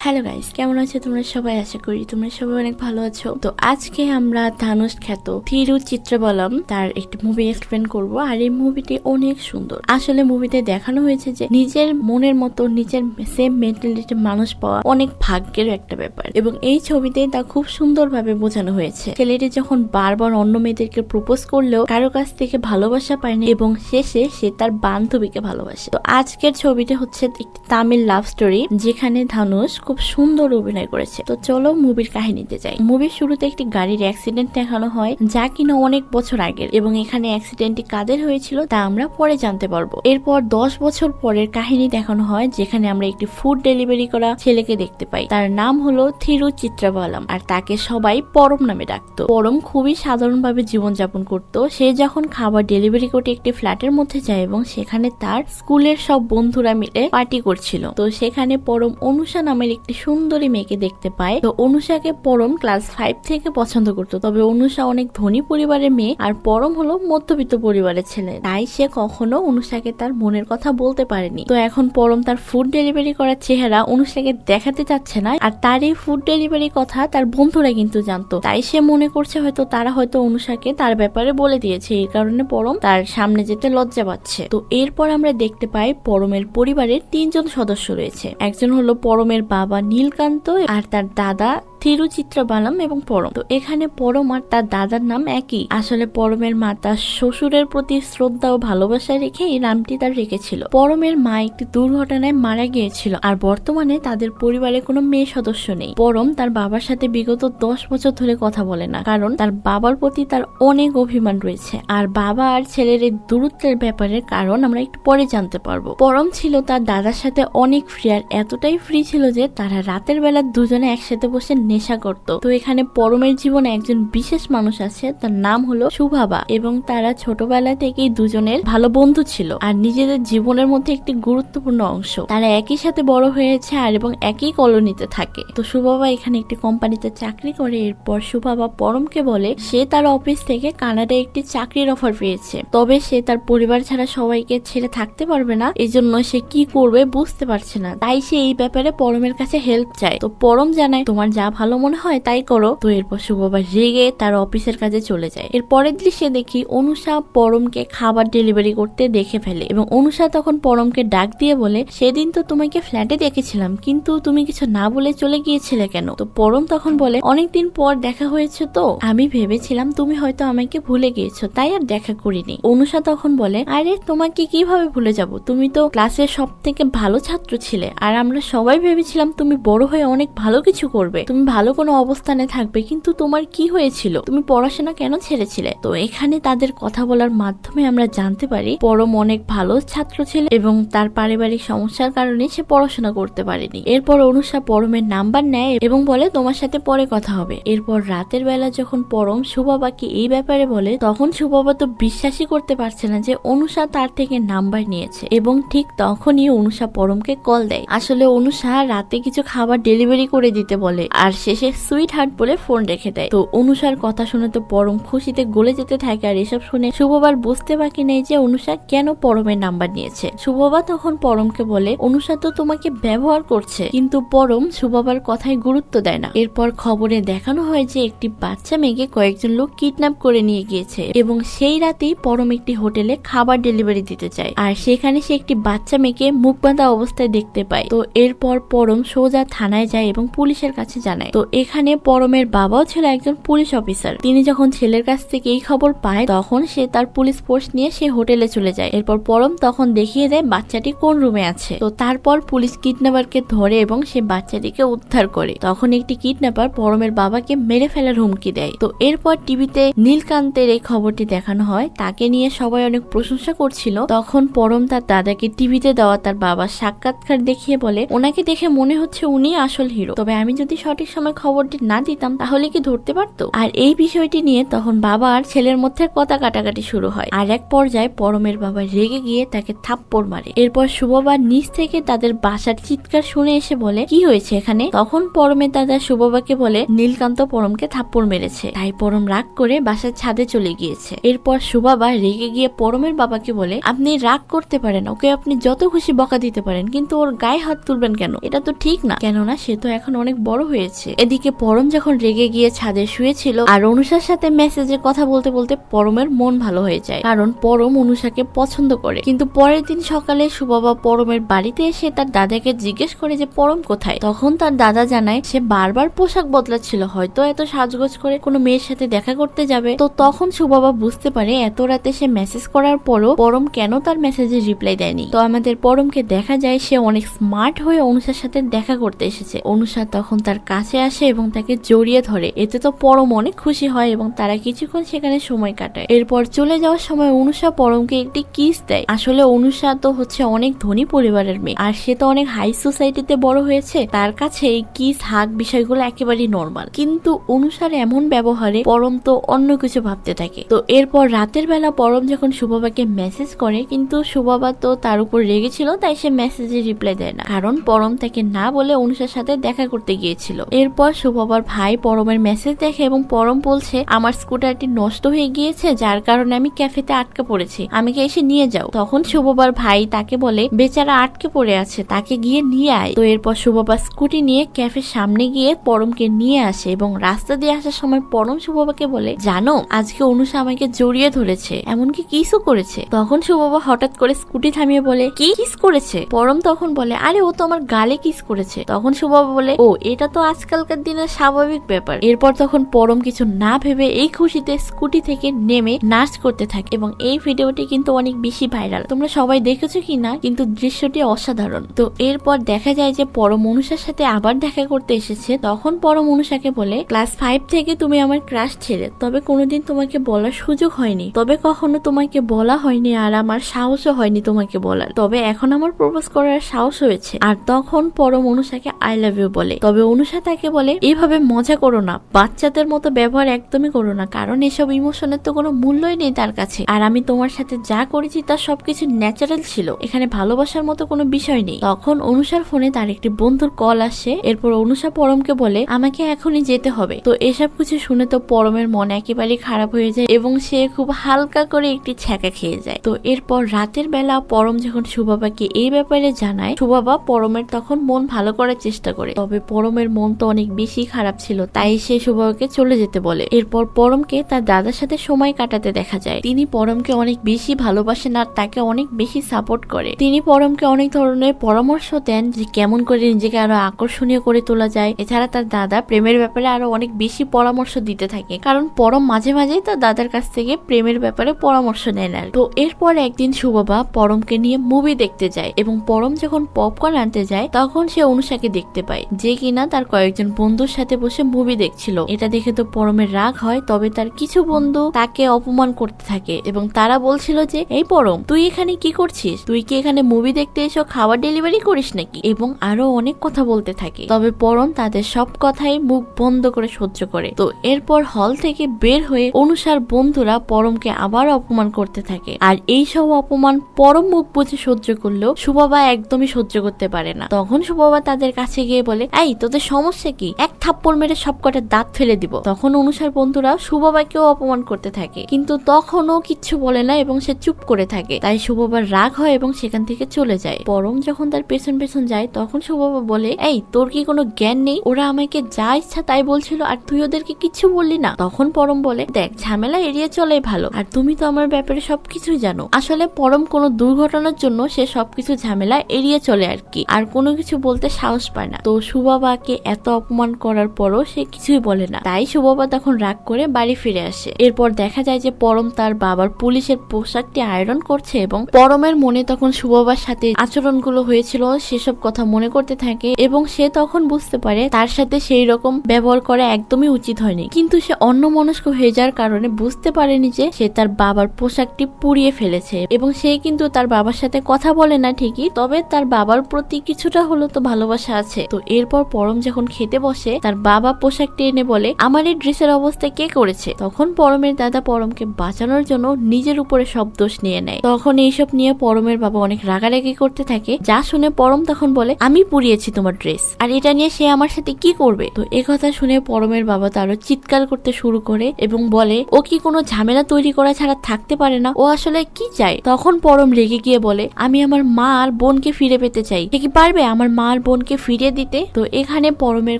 Hello guys, কেমন আছো তোমরা সবাই? আশা করি তোমরা সবাই অনেক ভালো আছো। তো আজকে আমরা ধানুষ খ্যাত থিরুচিত্রবলম তার একটি মুভি এক্সপ্লেন করব। আর এই মুভিটি অনেক সুন্দর। আসলে মুভিতে দেখানো হয়েছে যে নিজের মনের মতো নিজের সেম মেন্টালিটির মানুষ পাওয়া অনেক ভাগ্যের একটা ব্যাপার, এবং এই ছবিতে তা খুব সুন্দরভাবে বোঝানো হয়েছে। ছেলেটি যখন বারবার অন্য মেয়েদেরকে প্রপোজ করলেও কারো কাছ থেকে ভালোবাসা পায়নি, এবং শেষে সে তার বান্ধবীকে ভালোবাসে। তো আজকের ছবিটি হচ্ছে একটি তামিল লাভ স্টোরি, যেখানে ধানুষ খুব সুন্দর অভিনয় করেছে। তো চলো মুভির কাহিনীতে যাই। মুভির শুরুতে একটি গাড়ির অ্যাক্সিডেন্ট দেখানো হয়, যা কিনা অনেক বছর আগের, এবং এখানে অ্যাক্সিডেন্টটি কাদের হয়েছিল তা আমরা পরে জানতে পারবো। এরপর 10 বছর পরের কাহিনী দেখানো হয়, যেখানে আমরা একটি ফুড ডেলিভারি করা ছেলেকে দেখতে পাই। তার নাম হলো থিরুচিত্রবলম, আর তাকে সবাই পরম নামে ডাকতো। পরম খুবই সাধারণভাবে জীবনযাপন করত। সে যখন খাবার ডেলিভারি করতে একটি ফ্ল্যাটের মধ্যে যায়, এবং সেখানে তার স্কুলের সব বন্ধুরা মিলে পার্টি করছিল। তো সেখানে পরম অনুষা নামের একটি সুন্দরী মেয়েকে দেখতে পায়। তো অনুষাকে পরম ক্লাস 5 থেকে পছন্দ করতো। তবে অনুষা অনেক ধনী পরিবারের মেয়ে, আর পরম হলো মধ্যবিত্ত পরিবারের ছেলে, তাই সে কখনো অনুষাকে তার মনের কথা বলতে পারেনি। তো এখন পরম তার ফুড ডেলিভারি করার চেহারা অনুষাকে দেখাতে চাচ্ছে না, আর তার এই ফুড ডেলিভারি কথা তার বন্ধুরা কিন্তু জানতো। তাই সে মনে করছে হয়তো তারা হয়তো অনুষাকে তার ব্যাপারে বলে দিয়েছে, এই কারণে পরম তার সামনে যেতে লজ্জা পাচ্ছে। তো এরপর আমরা দেখতে পাই পরমের পরিবারের 3 জন সদস্য রয়েছে। একজন হলো পরমের বাবা নীলকান্ত, আর তার দাদা থিরুচিত্রবলম এবং পরম। তো এখানে পরম আর তার দাদার নাম একই। আসলে পরমের মা তার শ্বশুরের প্রতি শ্রদ্ধা ও ভালোবাসা রেখে এই নামটি তার রেখেছিল। পরমের মা একটি দুর্ঘটনায় মারা গিয়েছিল, আর বর্তমানে তাদের পরিবারে কোনো মেয়ে সদস্য নেই। পরম তার বাবার সাথে বিগত 10 বছর ধরে কথা বলে না, কারণ তার বাবার প্রতি তার অনেক অভিমান রয়েছে। আর বাবা আর ছেলের এই দূরত্বের ব্যাপারে কারণ আমরা একটু পরে জানতে পারবো। পরম ছিল তার দাদার সাথে অনেক ফ্রি, আর এতটাই ফ্রি ছিল যে তারা রাতের বেলা দুজনে একসাথে বসে নেশা করত। তো এখানে পরমের জীবনে একজন বিশেষ মানুষ আছে, তার নাম হলো সুভাবা, এবং তারা ছোটবেলা থেকেই দুজনের ভালো বন্ধু ছিল, আর নিজেদের জীবনের মধ্যে একটি গুরুত্বপূর্ণ অংশ। তারা একই সাথে বড় হয়েছে, আর এবং একই কলোনিতে থাকে। তো সুভাবা এখানে একটি কোম্পানিতে চাকরি করে। এরপর সুভাবা পরমকে বলে সে তার অফিস থেকে কানাডায় একটি চাকরির অফার পেয়েছে, তবে সে তার পরিবার ছাড়া সবাইকে ছেড়ে থাকতে পারবে না, এজন্য সে কি করবে বুঝতে পারছে না। তাই সে এই ব্যাপারে পরমের কাছে হেল্প চায়। তো পরম জানায় তোমার যা ভালো মনে হয় তাই করো। তো এরপর সুভাবা রেগে তার অফিসের কাজে চলে যায়। এর পরের দৃশ্যে দেখি অনুষা পরমকে খাবার ডেলিভারি করতে দেখে ফেলে, এবং অনুষা তখন পরমকে ডাক দিয়ে বলে সেদিন তো তোমাকে ফ্ল্যাটে দেখেছিলাম, কিন্তু তুমি কিছু না বলে চলে গিয়েছিলে কেন? তো পরম তখন বলে অনেকদিন পর দেখা হয়েছে, তো আমি ভেবেছিলাম তুমি হয়তো আমাকে ভুলে গিয়েছো, তাই আর দেখা করিনি। অনুষা তখন বলে আরে তোমাকে কিভাবে ভুলে যাব, তুমি তো ক্লাসের সব থেকে ভালো ছাত্র ছিলে, আর আমরা সবাই ভেবেছিলাম তুমি বড় হয়ে অনেক ভালো কিছু করবে, তুমি ভালো কোনো অবস্থানে থাকবে, কিন্তু তোমার কি হয়েছিল, তুমি পড়াশোনা কেন ছেড়েছিলে? তো এখানে তাদের কথা বলার মাধ্যমে আমরা জানতে পারি পরম অনেক ভালো ছাত্র ছিল, এবং তার পারিবারিক সমস্যার কারণে সে পড়াশোনা করতে পারেনি। এরপর অনুষা পরমের নাম্বার নেয় এবং বলে তোমার সাথে পরে কথা হবে। এরপর রাতের বেলা যখন পরম সুভাবাকে এই ব্যাপারে বলে, তখন সুভাবা তো বিশ্বাসই করতে পারছে না যে অনুষা তার থেকে নাম্বার নিয়েছে, এবং ঠিক তখনই অনুষা পরমকে কল দেয়। আসলে অনুষা রাতে কিছু খাবার ডেলিভারি করে দিতে বলে, আর শেষে সুইট হার্ট বলে ফোন রেখে দেয়। তো অনুষার কথা শুনে তো পরম খুশিতে গলে যেতে থাকে, আর এসব শুনে শুভবার বুঝতে বাকি নেই যে অনুষা কেন পরমের নাম্বার নিয়েছে। শুভবা তখন পরমকে বলে অনুষা তো তোমাকে ব্যবহার করছে, কিন্তু পরম শুভবার কথায় গুরুত্ব দেয় না। এরপর খবরে দেখানো হয় যে একটি বাচ্চা মেয়েকে কয়েকজন লোক কিডন্যাপ করে নিয়ে গিয়েছে, এবং সেই রাতেই পরম একটি হোটেলে খাবার ডেলিভারি দিতে চায়, আর সেখানে সে একটি বাচ্চা মেয়েকে মুখ বাঁধা অবস্থায় দেখতে পায়। তো এরপর পরম সোজা থানায় যায় এবং পুলিশের কাছে জানায়। তো এখানে পরমের বাবাও ছিল একজন পুলিশ অফিসার। তিনি যখন ছেলের কাছ থেকে এই খবর পায়, তখন সে তার পুলিশ ফোর্স নিয়ে সে হোটেলে চলে যায়। এরপর পরম তখন দেখিয়ে দেয় বাচ্চাটি কোন রুমে আছে। তো তারপর পুলিশ কিডন্যাপারকে ধরে এবং সে বাচ্চাটিকে উদ্ধার করে। তখন একটি কিডন্যাপার পরমের বাবাকে মেরে ফেলার হুমকি দেয়। তো এরপর টিভিতে নীলকান্তের এই খবরটি দেখানো হয়, তাকে নিয়ে সবাই অনেক প্রশংসা করছিল। তখন পরম তার দাদাকে টিভিতে দেওয়া তার বাবার সাক্ষাৎকার দেখিয়ে বলে ওনাকে দেখে মনে হচ্ছে উনি আসল হিরো, তবে আমি যদি সঠিক সময় খবরটি না দিতাম তাহলে কি ধরতে পারতো? আর এই বিষয়টি নিয়ে তখন বাবা আর ছেলের মধ্যে কথা কাটাকাটি শুরু হয়। আর এক পর্যায়ে পরমের বাবা রেগে গিয়ে তাকে থাপ্পড় মারে। এরপর শুভবা নিচ থেকে তাদের বাসার চিৎকার শুনে এসে বলে, কি হয়েছে এখানে? তখন পরমের দাদা শুভবাকে বলে নীলকান্ত পরমকে থাপ্পড় মেরেছে, তাই পরম রাগ করে বাসার ছাদে চলে গিয়েছে। এরপর শুভবা রেগে গিয়ে পরমের বাবাকে বলে, আপনি রাগ করতে পারেন, ওকে আপনি যত খুশি বকা দিতে পারেন, কিন্তু ওর গায়ে হাত তুলবেন কেন? এটা তো ঠিক না, কেননা সে তো এখন অনেক বড় হয়েছে। এদিকে পরম যখন রেগে গিয়ে ছাদে শুয়েছিল আর অনুষার সাথে মেসেজে কথা বলতে বলতে পরমের মন ভালো হয়ে যায়, কারণ পরম অনুষাকে পছন্দ করে। কিন্তু পরের দিন সকালে শুভবা পরমের বাড়িতে এসে তার দাদাকে জিজ্ঞেস করে যে পরম কোথায়। তখন তার দাদা জানায় সে বারবার পোশাক বদলাচ্ছিল, হয়তো এত সাজগোজ করে কোনো মেয়ের সাথে দেখা করতে যাবে। তো তখন শুভবা বুঝতে পারে এত রাতে সে মেসেজ করার পরও পরম কেন তার মেসেজে রিপ্লাই দেয়নি। তো আমাদের পরমকে দেখা যায় সে অনেক স্মার্ট হয়ে অনুষার সাথে দেখা করতে এসেছে। অনুষা তখন তার কাছে আসে এবং তাকে জড়িয়ে ধরে। এতে তো পরম অনেক খুশি হয় এবং তারা কিছুক্ষণ সেখানে সময় কাটায়। এরপর চলে যাওয়ার সময় অনুষা পরমকে একটি কিস দেয়। আসলে অনুষা তো হচ্ছে অনেক ধনী পরিবারের মেয়ে, আর সে তো অনেক হাই সোসাইটিতে বড় হয়েছে, তার কাছে এই কিস হাগ বিষয়গুলো একেবারেই নর্মাল। কিন্তু অনুষার এমন ব্যবহারে পরম তো অন্য কিছু ভাবতে থাকে। তো এরপর রাতের বেলা পরম যখন শুভবাকে মেসেজ করে, কিন্তু শুভবা তো তার উপর রেগেছিল, তাই সে মেসেজে রিপ্লাই দেয় না, কারণ পরম তাকে না বলে অনুষার সাথে দেখা করতে গিয়েছিল। এরপর শুভবার ভাই পরমের মেসেজ দেখে এবং পরম বলছে, আমার স্কুটারটি নষ্ট হয়ে গিয়েছে, যার কারণে আমি ক্যাফেতে আটকে পড়েছি, আমাকে এসে নিয়ে যাও। তখন শুভবার ভাই তাকে বলে, বেচারা আটকে পড়ে আছে, তাকে গিয়ে নিয়ে আয়। তো এরপর শুভবা স্কুটি নিয়ে ক্যাফের সামনে গিয়ে পরমকে নিয়ে আসে এবং রাস্তা দিয়ে আসার সময় পরম শুভবাকে বলে, জানো আজকে অনুষা আমাকে জড়িয়ে ধরেছে, এমনকি কিসও করেছে। তখন শুভবা হঠাৎ করে স্কুটি থামিয়ে বলে, কি কিস করেছে? পরম তখন বলে, আরে ও তো আমার গালে কিস করেছে। তখন শুভবা বলে, ও এটা তো আজকালকার দিনের স্বাভাবিক ব্যাপার। এরপর তখন পরম কিছু না ভেবে এই খুশিতে স্কুটি থেকে নেমে নাচ করতে থাকে এবং এই ভিডিওটি কিন্তু অনেক বেশি ভাইরাল, তোমরা সবাই দেখেছো কিনা, কিন্তু দৃশ্যটি অসাধারণ। তো এরপর দেখা যায় যে পরম অনুষার সাথে আবার দেখা করতে এসেছে। তখন পরম অনুষাকে বলে, ক্লাস 5 থেকে তুমি আমার ক্রাশ ছেলে, তবে কোনোদিন তোমাকে বলার সুযোগ হয়নি, তবে কখনো তোমাকে বলা হয়নি আর আমার সাহসও হয়নি তোমাকে বলার, তবে এখন আমার প্রপোজ করার সাহস হয়েছে। আর তখন পরম অনুষাকে আই লাভ ইউ বলে। তবে অনুষা তাকে বলে, এইভাবে মজা করো না, বাচ্চাদের মতো ব্যবহার একদমই করো না, কারণ এসব ইমোশনের তো কোনো মূল্যই নেই তার কাছে, আর আমি তোমার সাথে যা করেছি তা সবকিছু ন্যাচারাল ছিল, এখানে ভালোবাসার মতো কোনো বিষয় নেই। তখন অনুষার ফোনে তার একটি বন্ধুর কল আসে। এরপর অনুষা পরমকে বলে, আমাকে এখনই যেতে হবে। তো এসব কিছু শুনে তো পরমের মন একেবারে খারাপ হয়ে যায় এবং সে খুব হালকা করে একটি ছ্যাঁকা খেয়ে যায়। তো এরপর রাতের বেলা পরম যখন সুবাবাকে এই ব্যাপারে জানায়, সুবাবা পরমের তখন মন ভালো করার চেষ্টা করে, তবে পরমের মন তো অনেক বেশি খারাপ ছিল, তাই সে সুবাবাকে চলে যেতে বলে। এরপর পরমকে তার দাদার সাথে সময় কাটাতে দেখা যায়। তিনি পরমকে অনেক বেশি ভালোবাসেন আর তাকে অনেক বেশি সাপোর্ট করে। তিনি পরমকে অনেক ধরনের পরামর্শ দেন যে কেমন করে নিজেকে আরো আকর্ষণীয় করে তোলা যায়। এছাড়া তার দাদা প্রেমের ব্যাপারে আরো অনেক বেশি পরামর্শ দিতে থাকে, কারণ পরম মাঝে মাঝেই তার দাদার কাছ থেকে প্রেমের ব্যাপারে পরামর্শ নেন। তো এরপর একদিন সুবাবা পরমকে নিয়ে মুভি দেখতে যায় এবং পরম যখন পপকর্ন আনতে যায় তখন সে অনুষাকে দেখতে পায়, যে কিনা তার কয়েকজন বন্ধুর সাথে বসে মুভি দেখছিল। এটা দেখে তো পরমের রাগ হয়, তবে তার কিছু বন্ধু তাকে অপমান করতে থাকে এবং তারা বলছিল যে, এই পরম তুই এখানে কি করছিস, তুই কি এখানে মুভি দেখতে এসো খাবার ডেলিভারি করিস নাকি, এবং আরো অনেক কথা বলতে থাকে। তবে পরম তাদের সব কথাই মুখ বন্ধ করে সহ্য করে। তো এরপর হল থেকে বের হয়ে অনুষার বন্ধুরা পরমকে আবার অপমান করতে থাকে, আর এই সব অপমান পরম মুখ বুঝে সহ্য করলেও সুবাবা একদমই সহ্য করতে পারে না। তখন সুবাবা তাদের কাছে গিয়ে বলে, এই তোদের সমস্যা কি, এক থাপ্পড় মেরে সব কটা দাঁত ফেলে দিব। তখন অনুষার বন্ধুরা সুবাবাকেও অপমান করতে থাকে, কিন্তু তখনও কিচ্ছু বলে না এবং সে চুপ করে থাকে। তাই সুবাবার রাগ হয় এবং সেখান থেকে চলে যায়। পরম যখন তার পেছন পেছন যায় তখন সুবাবা বলে, এই তোর কি কোনো জ্ঞান নেই, ওরা আমাকে যা ইচ্ছা তাই বলছিল আর তুই ওদেরকে কিচ্ছু বললি না। তখন পরম বলে, দেখ ঝামেলা এড়িয়ে চলাই ভালো, আর তুমি তো আমার ব্যাপারে সবকিছুই জানো। আসলে পরম কোনো দুর্ঘটনার জন্য সে সবকিছু ঝামেলা এড়িয়ে চলে আর কি, আর কোনো কিছু বলতে সাহস পায় না। তো সুবাবাকে এত অপমান করার পরও সে কিছুই বলে না, তাই সুবাবা তখন রাগ করে বাড়ি ফিরে আসে। এরপর দেখা যায় যে পরম তার বাবার পুলিশের পোশাকটি আয়রন করছে এবং পরমের মনে তখন সুবাবার সাথে আচরণগুলো হয়েছিল সেসব কথা মনে করতে থাকে এবং সে তখন বুঝতে পারে তার সাথে সেই রকম ব্যবহার করা একদমই উচিত হয়নি, কিন্তু সে অন্যমনস্ক হয়ে যাওয়ার কারণে বুঝতে পারেনি যে সে তার বাবার পোশাকটি পুড়িয়ে ফেলেছে এবং সে কিন্তু তার বাবার সাথে কথা বলে না ঠিকই, তবে তার বাবার প্রতি কিছুটা হলো তো ভালোবাসা আছে। তো এরপর পরম যখন খেতে বসে তার বাবা পোশাকটি এনে বলে আমার এই ড্রেসের অবস্থা কে করেছে। তখন পরমের দাদা পরমকে বাঁচানোর জন্য নিজের উপরে সব দোষ নিয়ে নেয়। তখন এইসব নিয়ে পরমের বাবা অনেক রাগারাগি করতে থাকে, যা শুনে পরম তখন বলে আমি পুড়িয়েছি তোমার ড্রেস, আর এটা নিয়ে সে আমার সাথে কি করবে। তো একথা শুনে পরমের বাবা তারও চিৎকার করতে শুরু করে এবং বলে ও কি কোনো ঝামেলা তৈরি করা ছাড়া থাকতে পারে না, ও আসলে কি চায়। তখন পরম রেগে গিয়ে বলে আমি আমার মা আর বোনকে ফিরে পেতে চাই, সে কি পারবে আমার মা আর বোনকে ফিরিয়ে দিতে। তো এখানে পরমের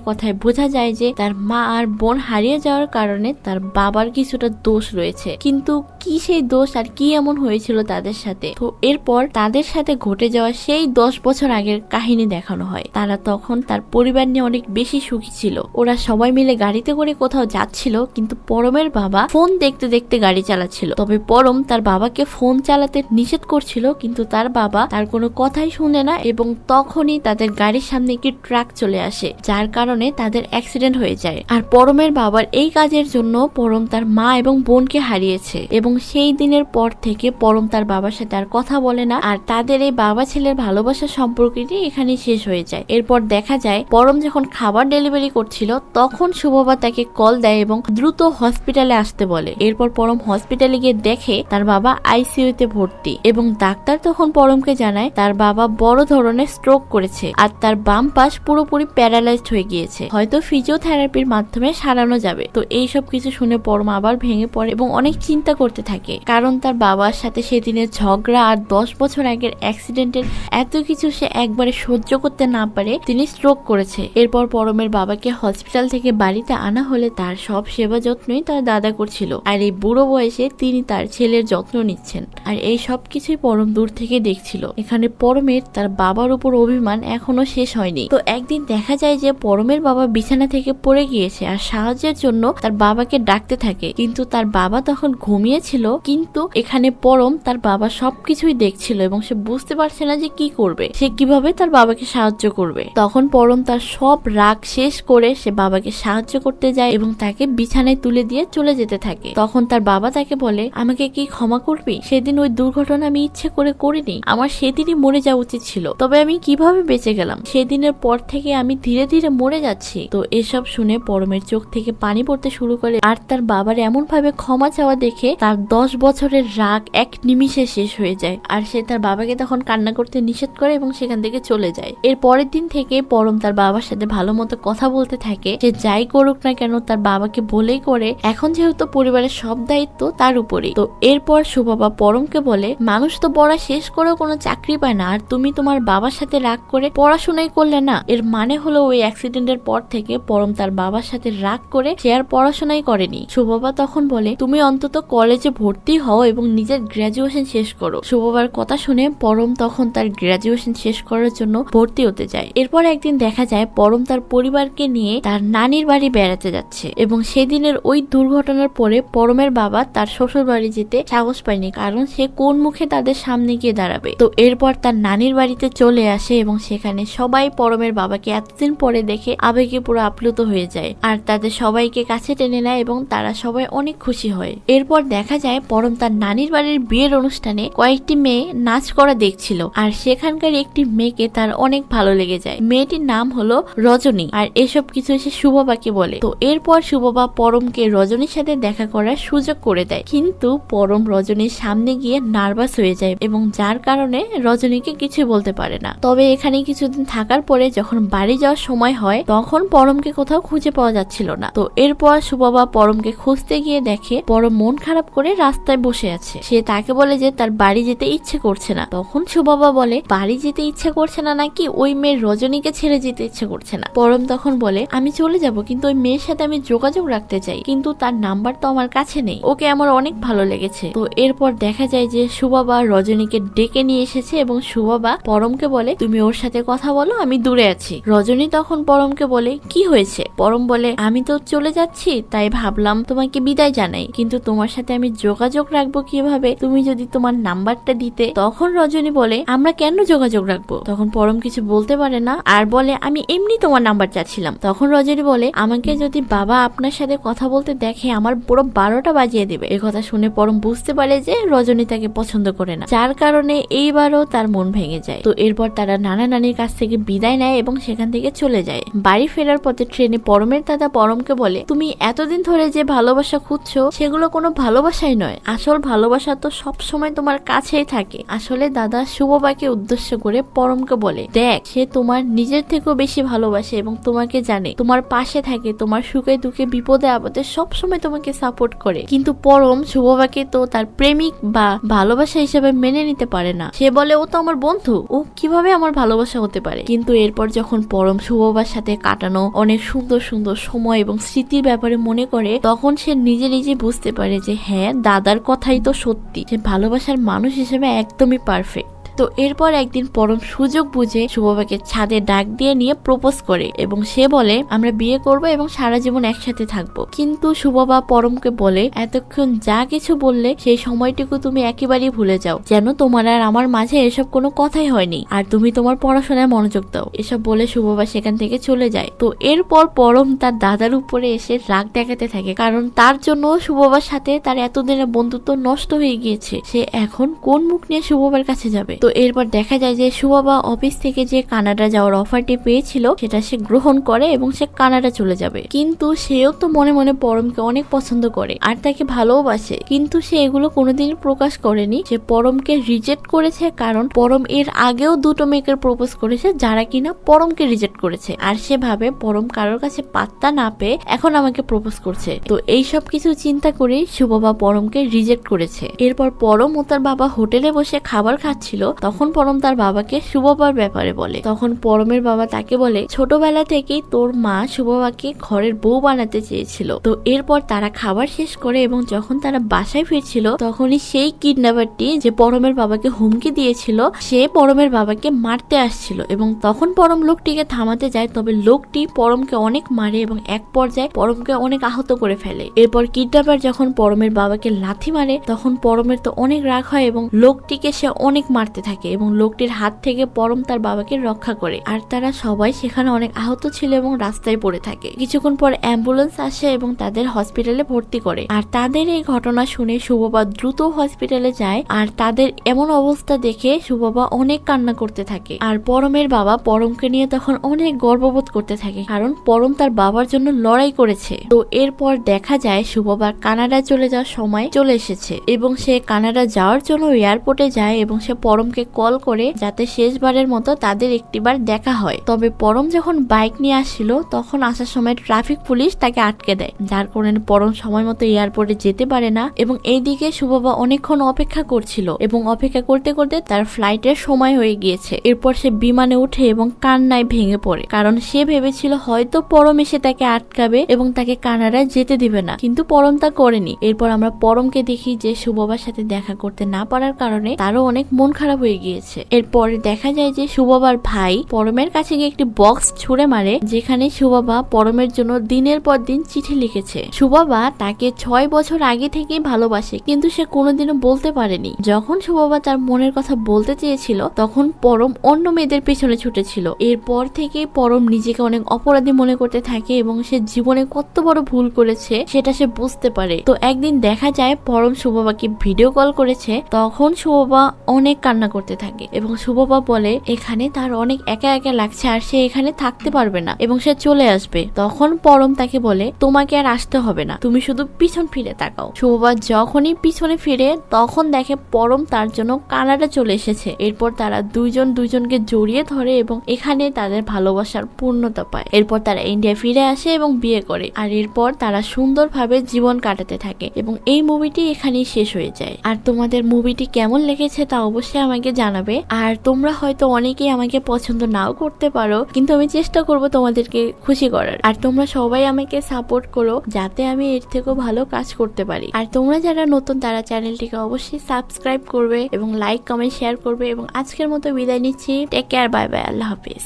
কথায় বোঝা যায় যে তার মা আর বোন হারিয়ে যাওয়ার কারণে তার বাবার কিছুটা দোষ রয়েছে, কিন্তু কি সেই দোষ আর কি এমন হয়েছিল তাদের সাথে। তো এরপর তাদের সাথে ঘটে যাওয়া সেই 10 বছর আগের কাহিনী দেখানো হয়। তারা তখন তার পরিবার নিয়ে অনেক বেশি সুখী ছিল। ওরা সবাই মিলে গাড়িতে করে কোথাও যাচ্ছিল, কিন্তু পরমের বাবা ফোন দেখতে দেখতে গাড়ি চালাচ্ছিল। তবে পরম তার বাবাকে ফোন চালাতে নিষেধ করছিল, কিন্তু তার বাবা তার কোনো কথাই শুনে না এবং তখনই তাদের গাড়ির সামনে একটি ট্রাক চলে আসে, যার কারণে তাদের অ্যাক্সিডেন্ট হয়ে যায়। আর পরমের বাবার এই কাজের জন্য পরম তার মা এবং বোনকে হারিয়েছে এবং সেই দিনের পর থেকে পরম তার বাবার সাথে আর কথা বলে না, আর তাদের এই বাবা ছেলের ভালোবাসার সম্পর্কটি এখানে শেষ হয়ে যায়। এরপর দেখা যায় পরম যখন খাবার ডেলিভারি করছিল তখন শুভবা তাকে কল দেয় এবং দ্রুত হসপিটালে আসতে বলে। এরপর পরম হসপিটালে গিয়ে দেখে তার বাবা আইসিইউতে ভর্তি এবং ডাক্তার তখন পরমকে জানায় তার বাবা বড় ধরনের স্ট্রোক করেছে আর তার বাম পাশ পুরোপুরি প্যারালাইজড হয়ে গিয়েছে, হয়তো ফিজিওথেরাপির মাধ্যমে সারানো যাবে। তো এইসব কিছু শুনে পরম আবার ভেঙে পড়ে এবং অনেক চিন্তা করতে থাকে, কারণ তার বাবার সাথে সেদিনের ঝগড়া আর 10 বছর আগের অ্যাক্সিডেন্টের এত কিছু সে একবারে সহ্য করতে না পারে তিনি স্ট্রোক করেছে। এরপর পরমের বাবাকে হসপিটাল থেকে বাড়িতে আনা হলে তার সব সেবা যত্নই তার দাদা করছিল, আর এই বুড়ো বয়সে তিনি তার ছেলের যত্ন নিচ্ছেন, আর এই সব কিছুই পরম দূর থেকে দেখছিল। এখানে পরমের তার বাবার উপর অভিমান এখনো শেষ হয়নি। তো একদিন দেখা যায় যে পরমের বাবা বিছানা থেকে পড়ে গিয়েছে আর সাহায্যের জন্য তার বাবাকে ডাকতে থাকে, কিন্তু তার বাবা তখন ঘুমিয়েছিল। কিন্তু এখানে পরম তার বাবা সবকিছুই দেখছিল এবং সে বুঝতে পারছে না যে কি করবে, সে কিভাবে তার বাবাকে সাহায্য করবে। তখন পরম তার সব রাগ শেষ করে সে বাবাকে সাহায্য করতে যায় এবং তাকে বিছানায় তুলে দিয়ে চলে যেতে থাকে। তখন তার বাবা তাকে বলে আমাকে কি ক্ষমা করবি, সেদিন ওই দুর্ঘটনা আমি ইচ্ছে করে করিনি, আমার সেদিনই মরে যাওয়া উচিত ছিল, তবে আমি কিভাবে বেঁচে গেলাম, সেদিনের পর থেকে আমি ধীরে ধীরে মরে যাচ্ছি। তো এসব শুনে পরমের চোখ থেকে পানি পড়তে শুরু করে, আর তার বাবার এমন ভাবে ক্ষমা চাওয়া দেখে তার 10 বছরের রাগ এক নিমিষে শেষ হয়ে যায়, আর সে তার বাবাকে তখন কান্না করতে নিষেধ করে এবং সেখান থেকে চলে যায়। এর পরের দিন থেকে পরম তার বাবার সাথে ভালো মতো কথা বলতে থাকে, সে যাই করুক না কেন তার বাবাকে বলেই করে, এখন যেহেতু পরিবারের সব দায়িত্ব তার উপরেই। তো এরপর সুবাবা পরমকে বলে মানুষ তো পড়া শেষ করেও কোনো চাকরি পায় না, আর তুমি তোমার বাবার সাথে রাগ করে পড়াশোনাই করলে না। এর মানে হলো ওই অ্যাক্সিডেন্টের পর থেকে পরম তার বাবার সাথে রাগ করে সে আর পড়াশোনাই করেনি। সুবাবা তখন বলে তুমি অন্তত কলেজে ভর্তি হও এবং নিজের গ্রাজুয়েশন শেষ করো। সুবাবার কথা শুনে পরম তখন তার গ্রাজুয়েশন শেষ করার জন্য ভর্তি হতে যায়। এরপর একদিন দেখা যায় পরম তার পরিবারকে নিয়ে তার নানির বাড়ি বেড়াতে যাচ্ছে এবং সেদিনের ওই দুর্ঘটনার পরে পরমের বাবা তার শ্বশুর বাড়ি যেতে সাহস পায়নি, কারণ সে কোন মুখে তাদের সামনে গিয়ে দাঁড়াবে। তো এরপর তার নানির বাড়িতে চলে আসে এবং সেখানে সবাই পরমের বাবাকে এতদিন পরে দেখে আবেগে পুরো আপ্লুত হয়ে যায়, আর তাদের সবাইকে কাছে টেনে নেয় এবং তারা সবাই অনেক খুশি হয়। এরপর দেখা যায় পরম তার নানির বাড়ির বিয়ের অনুষ্ঠানে কয়েকটি মেয়ে নাচ করা দেখছিল, আর সেখানকার একটি মেয়েকে তার অনেক ভালো লেগে যায়। মেয়েটির নাম হলো রজনী, আর এসব কিছু সে শুভবাকে বলে। তো এরপর শুভবা পরমকে রজনীর সাথে দেখা করার সুযোগ করে দেয়, কিন্তু পরম রজনীর সামনে গিয়ে নার্ভাস হয়ে যায় এবং যার কারণে রজনীকে কিছু বলতে পারে না। তবে এখানে কিছুদিন থাকার পরে যখন বাড়ি যাওয়ার সময় হয় তখন পরমকে কোথাও খুঁজে পাওয়া যাচ্ছিল না। তো এরপর শুভবা পরমকে খুঁজতে গিয়ে দেখে পরম মন খারাপ করে রাস্তায় বসে আছে। সে তাকে বলে যে তার বাড়ি যেতে ইচ্ছে করছে না। তখন শুভবা বলে বাড়ি যেতে ইচ্ছে করছে না নাকি ওই মেয়ে রজনীকে ছেড়ে যেতে ইচ্ছে করছে না। পরম তখন বলে আমি চলে যাব, কিন্তু ওই মেয়ের সাথে আমি যোগাযোগ রাখতে চাই, কিন্তু তার নাম্বার তো আমার কাছে নেই, ওকে আমার অনেক ভালো লেগেছে। তো এরপর দেখা যায় যে শুভবা রজনীকে ডেকে নিয়ে এসেছে এবং শুভবা পরমকে বলে তুমি ওর সাথে কথা বলো, আমি দূরে আছি। রজনী তখন পরমকে বলে কি হয়েছে। পরম বলে আমি তো চলে যাচ্ছি, তাই ভাবলাম তোমাকে বিদায় জানাই, কিন্তু তোমার সাথে আমি যোগাযোগ রাখবো কিভাবে, তুমি যদি তোমার নাম্বারটা দিতে। তখন রজনী বলে আমরা কেন যোগাযোগ রাখবো। তখন পরম কিছু বলতে পারে না আর বলে আমি এমনি তোমার নাম্বার চাচ্ছিলাম। তখন রজনী বলে আমাকে যদি বাবা আপনার সাথে কথা বলতে দেখে আমার পুরো 12টা বাজিয়ে দেবে। এই কথা শুনে পরম বুঝতে পারে যে রজনী তাকে পছন্দ করে না, যার কারণে এইবারও তার মন ভেঙে যায়। তো এরপর তারা নানা নানির কাছ থেকে বিদায় নেয় এবং সেখান থেকে চলে যায়। বাড়ি ফেরার পথে ট্রেনে পরমের দাদা পরমকে বলে তুমি এতদিন ধরে যে ভালোবাসা খুঁজছো সেগুলো কোনো ভালোবাসাই নয়, আসল ভালোবাসা তো সব সময় তোমার কাছেই থাকে। আসলে দাদা শুভবাকে উদ্দেশ্য করে পরমকে বলে দেখ সে তোমার নিজের থেকেও বেশি ভালোবাসে এবং তোমাকে জানে, তোমার পাশে থাকে, তোমার সুখে দুঃখে বিপদে আপদে সব সময় তোমাকে সাপোর্ট করে। কিন্তু পরম শুভবাকে তো তার প্রেমিক বা ভালোবাসা হিসেবে মেনে নিতে পারে না। সে বলে ও তো আমার বন্ধু, ও কিভাবে আমার ভালোবাসা হতে পারে। কিন্তু এরপর যখন পরম শুভবার সাথে কাটানো অনেক সুন্দর সুন্দর সময় এবং স্মৃতির ব্যাপারে মনে করে, তখন সে নিজে নিজে বুঝতে পারে যে হ্যাঁ দাদার কথাই তো সত্যি, সে ভালোবাসার মানুষ হিসেবে একদমই পারফেক্ট। তো এরপর একদিন পরম সুযোগ বুঝে শুভবাকে ছাদে ডাক দিয়ে নিয়ে প্রপোজ করে এবং সে বলে আমরা বিয়ে করব এবং সারা জীবন একসাথে থাকবো। কিন্তু শুভবা পরমকে বলে এতক্ষণ যা কিছু বললে সেই সময়টুকু তুমি একেবারেই ভুলে যাও, যেন তোমার আর আমার মাঝে এসব কোনো কথাই হয়নি, আর তুমি তোমার পড়াশোনায় মনোযোগ দাও। এসব বলে শুভবা সেখান থেকে চলে যায়। তো এরপর পরম তার দাদার উপরে এসে রাগ দেখাতে থাকে, কারণ তার জন্য শুভবার সাথে তার এতদিনের বন্ধুত্ব নষ্ট হয়ে গিয়েছে। সে এখন কোন মুখ নিয়ে শুভবার কাছে যাবে। তো এরপর দেখা যায় যে শুভবা অফিস থেকে যে কানাডা যাওয়ার অফারটি পেয়েছিল সেটা সে গ্রহণ করে এবং সে কানাডা চলে যাবে। কিন্তু সেও তো মনে মনে পরমকে অনেক পছন্দ করে আর তাকে ভালোবাসে, কিন্তু সে এগুলো কোনোদিন প্রকাশ করেনি। সে পরমকে রিজেক্ট করেছে কারণ পরম এর আগেও দুটো মেয়েকে প্রপোজ করেছে যারা কিনা পরমকে রিজেক্ট করেছে, আর সে ভাবে পরম কারোর কাছে পাত্তা না পেয়ে এখন আমাকে প্রপোজ করছে। তো এই সব কিছু চিন্তা করেই শুভবা পরমকে রিজেক্ট করেছে। এরপর পরম ও তার বাবা হোটেলে বসে খাবার খাচ্ছিল, তখন পরম তার বাবাকে শুভবার ব্যাপারে বলে। তখন পরমের বাবা তাকে বলে ছোটবেলা থেকেই তোর মা শুভবাকে ঘরের বউ বানাতে চেয়েছিল। তো এরপর তারা খাবার শেষ করে এবং যখন তারা বাসায় ফিরছিল তখনই সেই কিডন্যাপারটি যে পরমের বাবাকে হুমকি দিয়েছিল সে পরমের বাবাকে মারতে আসছিল এবং তখন পরম লোকটিকে থামাতে যায়, তবে লোকটি পরমকে অনেক মারে এবং এক পর্যায়ে পরমকে অনেক আহত করে ফেলে। এরপর কিডন্যাপার যখন পরমের বাবাকে লাথি মারে তখন পরমের তো অনেক রাগ হয় এবং লোকটিকে সে অনেক মারতে থাকে এবং লোকটির হাত থেকে পরম তার বাবাকে রক্ষা করে। আর তারা সবাই সেখানে অনেক আহত ছিল এবং রাস্তায় পড়ে থাকে। কিছুক্ষণ পর অ্যাম্বুলেন্স আসে এবং তাদের হসপিটালে ভর্তি করে। আর তাদের এই ঘটনা শুনে শুভবা দ্রুত হসপিটালে যায় আর তাদের এমন অবস্থা দেখে শুভবা অনেক কান্না করতে থাকে। আর পরমের বাবা পরমকে নিয়ে তখন অনেক গর্ববোধ করতে থাকে কারণ পরম তার বাবার জন্য লড়াই করেছে। তো এরপর দেখা যায় শুভবার কানাডা চলে যাওয়ার সময় চলে এসেছে এবং সে কানাডা যাওয়ার জন্য এয়ারপোর্টে যায় এবং সে পরমকে কল করে যাতে শেষবারের মতো তাদের একটিবার দেখা হয়। তবে পরম যখন বাইক নিয়ে আসছিল তখন আসার সময় ট্রাফিক পুলিশ তাকে আটকে দেয়, যার কারণে পরম সময় মতো এয়ারপোর্টে যেতে পারে না এবং এইদিকে শুভবা অনেকক্ষণ অপেক্ষা করছিল এবং অপেক্ষা করতে করতে তার ফ্লাইটের সময় হয়ে গিয়েছে। এরপর সে বিমানে উঠে এবং কান্নায় ভেঙে পড়ে কারণ সে ভেবেছিল হয়তো পরম এসে তাকে আটকাবে এবং তাকে কানাডায় যেতে দিবে না, কিন্তু পরম তা করেনি। এরপর আমরা পরমকে দেখি যে শুভবার সাথে দেখা করতে না পারার কারণে তারও অনেক মন খারাপ হয়ে গিয়েছে। এরপরে দেখা যায় যে শুভবার ভাই পরমের কাছে গিয়ে একটি বক্স ছুঁড়ে মারে যেখানে শুভবা পরমের জন্য দিনের পর দিন চিঠি লিখেছে। শুভবা তাকে 6 বছর আগে থেকেই ভালোবাসে কিন্তু সে কোনোদিনও বলতে পারেনি। যখন শুভবা তার মনের কথা বলতে চেয়েছিল তখন পরম অন্য মেয়েদের পেছনে ছুটেছিল। এরপর থেকে পরম নিজেকে অনেক অপরাধী মনে করতে থাকে এবং সে জীবনে কত বড় ভুল করেছে সেটা সে বুঝতে পারে। তো একদিন দেখা যায় পরম শুভবাকে ভিডিও কল করেছে, তখন শুভবা অনেক কান্না করতে থাকে এবং শুভবা বলে এখানে তার অনেক একা একা লাগছে আর সে এখানে থাকতে পারবে না এবং সে চলে আসবে। তখন পরম তাকে বলে তোমাকে আর আসতে হবে না, তুমি শুধু পিছন ফিরে তাকাও। শুভবা যখনই পিছনে ফিরে তখন দেখে পরম তার জন্য কানাডা চলে এসেছে। এরপর তারা দুইজন দুইজনকে জড়িয়ে ধরে এবং এখানে তাদের ভালোবাসার পূর্ণতা পায়। এরপর তারা ইন্ডিয়া ফিরে আসে এবং বিয়ে করে আর এরপর তারা সুন্দরভাবে জীবন কাটাতে থাকে এবং এই মুভিটি এখানেই শেষ হয়ে যায়। আর তোমাদের মুভিটি কেমন লেগেছে তা অবশ্যই আমাকে জানাবে। আর তোমরা হয়তো অনেকেই আমাকে পছন্দ নাও করতে পারো, কিন্তু আমি চেষ্টা করব তোমাদেরকে খুশি করার। আর তোমরা সবাই আমাকে সাপোর্ট করো যাতে আমি এর থেকেও ভালো কাজ করতে পারি। আর তোমরা যারা নতুন তারা চ্যানেলটিকে অবশ্যই সাবস্ক্রাইব করবে এবং লাইক কমেন্ট শেয়ার করবে। এবং আজকের মতো বিদায় নিচ্ছি। টেক কেয়ার, বাই বাই, আল্লাহ হাফিজ।